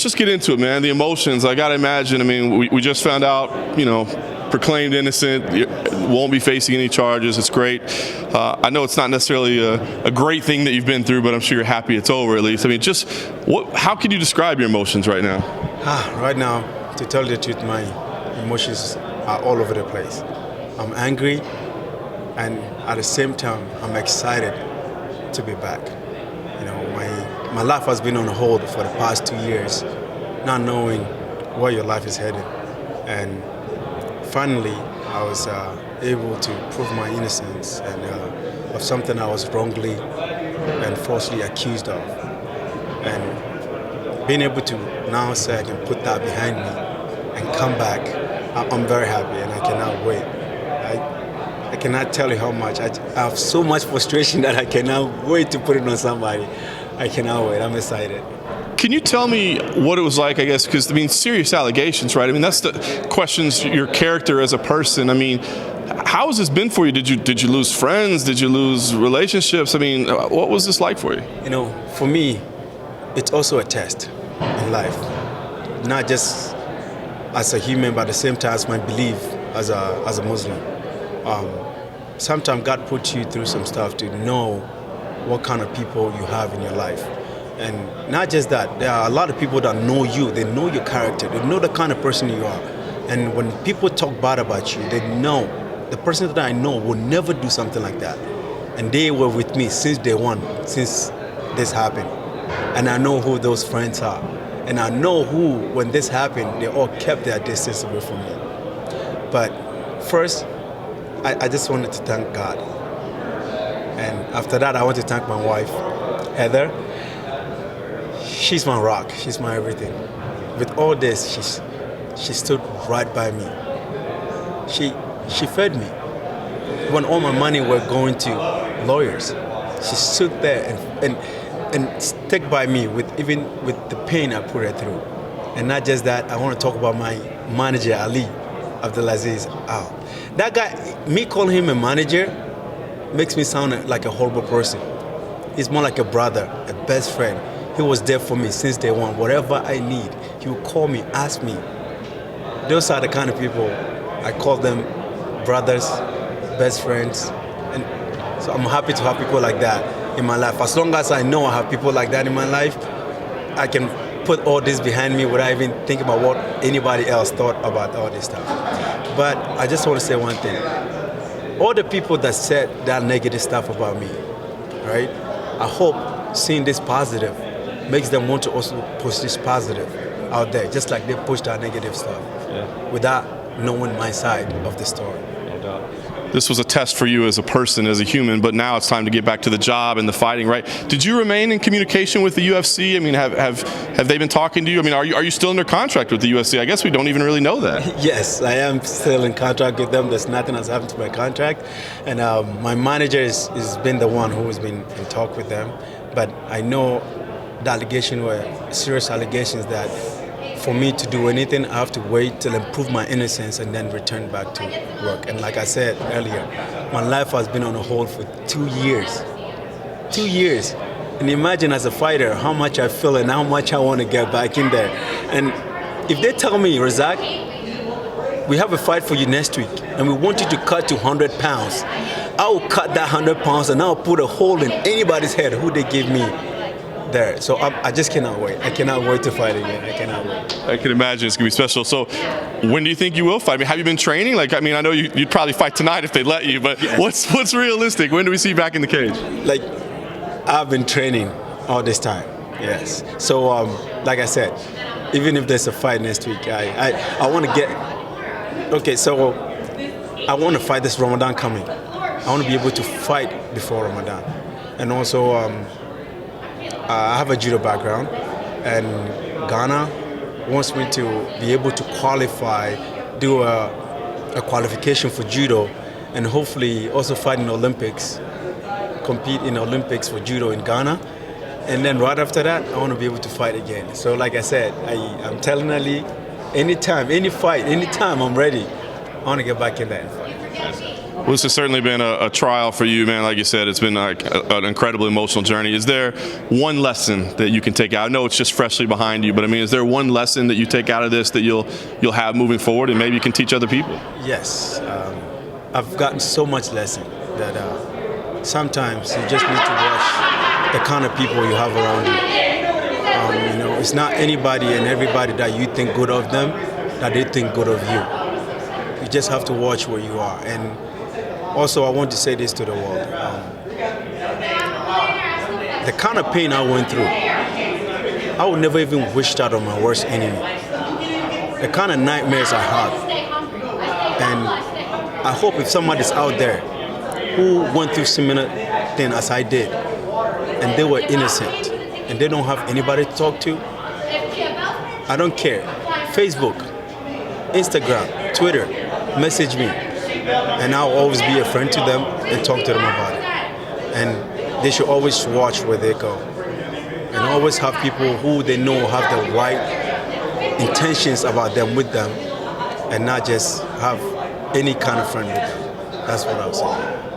just get into it, man. The emotions. I gotta imagine. I mean, we just found out, proclaimed innocent. Won't be facing any charges. It's great. I know it's not necessarily a great thing that you've been through, but I'm sure you're happy it's over at least. I mean, just how can you describe your emotions right now? Right now, to tell the truth, my emotions are all over the place. I'm angry, and at the same time, I'm excited to be back. My life has been on hold for the past 2 years, not knowing where your life is headed. And finally, I was able to prove my innocence and of something I was wrongly and falsely accused of. And being able to now say I can put that behind me and come back, I'm very happy, and I cannot wait. I cannot tell you how much. I have so much frustration that I cannot wait to put it on somebody. I cannot wait. I'm excited. Can you tell me what it was like, I guess, because, serious allegations, right? That's the questions your character as a person. How has this been for you? Did you lose friends? Did you lose relationships? What was this like for you? For me, it's also a test in life. Not just as a human, but at the same time as my belief as a Muslim. Sometimes God puts you through some stuff to know what kind of people you have in your life. And not just that, there are a lot of people that know you, they know your character, they know the kind of person you are. And when people talk bad about you, they know the person that I know will never do something like that. And they were with me since day one, since this happened. And I know who those friends are. And I know who, when this happened, they all kept their distance away from me. But first, I just wanted to thank God. And after that, I want to thank my wife, Heather. She's my rock. She's my everything. With all this, she stood right by me. She fed me. When all my money were going to lawyers, she stood there and stuck by me even with the pain I put her through. And not just that, I want to talk about my manager, Ali, Abdul Razak Alhassan. That guy, me calling him a manager, makes me sound like a horrible person. He's more like a brother, a best friend. He was there for me since day one. Whatever I need, he would call me, ask me. Those are the kind of people, I call them brothers, best friends. And so I'm happy to have people like that in my life. As long as I know I have people like that in my life, I can put all this behind me without even thinking about what anybody else thought about all this stuff. But I just want to say one thing. All the people that said that negative stuff about me, right? I hope seeing this positive makes them want to also push this positive out there, just like they push that negative stuff, without knowing my side of the story. No doubt. This was a test for you as a person, as a human, but now it's time to get back to the job and the fighting, right? Did you remain in communication with the UFC? Have they been talking to you? Are you still under contract with the UFC? I guess we don't even really know that. Yes, I am still in contract with them. There's nothing that's happened to my contract. And my manager has been the one who has been in talk with them. But I know the allegations were serious allegations that for me to do anything, I have to wait till I prove my innocence and then return back to work. And like I said earlier, my life has been on hold for 2 years. 2 years. And imagine as a fighter how much I feel and how much I want to get back in there. And if they tell me, Razak, we have a fight for you next week and we want you to cut to 100 pounds, I will cut that 100 pounds and I'll put a hole in anybody's head who they give me there. So I just cannot wait. I cannot wait to fight again. I cannot wait. I can imagine it's going to be special. So when do you think you will fight? Have you been training? I know you'd probably fight tonight if they let you, but yes. What's realistic? When do we see you back in the cage? I've been training all this time, yes. So like I said, even if there's a fight next week, I want to get, okay, so I want to fight this Ramadan coming. I want to be able to fight before Ramadan. And also, I have a judo background, and Ghana wants me to be able to qualify, do a qualification for judo, and hopefully also fight in Olympics, compete in Olympics for judo in Ghana. And then right after that, I want to be able to fight again. So like I said, I'm telling Ali, anytime, any fight, anytime I'm ready, I want to get back in there and fight. Well, this has certainly been a trial for you, man. Like you said, it's been like an incredibly emotional journey. Is there one lesson that you can take out? I know it's just freshly behind you, but I mean, is there one lesson that you take out of this that you'll have moving forward, and maybe you can teach other people? Yes, I've gotten so much lesson that sometimes you just need to watch the kind of people you have around you. You know, it's not anybody and everybody that you think good of them that they think good of you. You just have to watch where you are. And also, I want to say this to the world. The kind of pain I went through, I would never even wish that on my worst enemy. The kind of nightmares I had. And I hope if somebody's out there who went through similar thing as I did, and they were innocent, and they don't have anybody to talk to, I don't care. Facebook, Instagram, Twitter, message me. And I'll always be a friend to them and talk to them about it. And they should always watch where they go. And always have people who they know have the right intentions about them with them, and not just have any kind of friend with them. That's what I would say.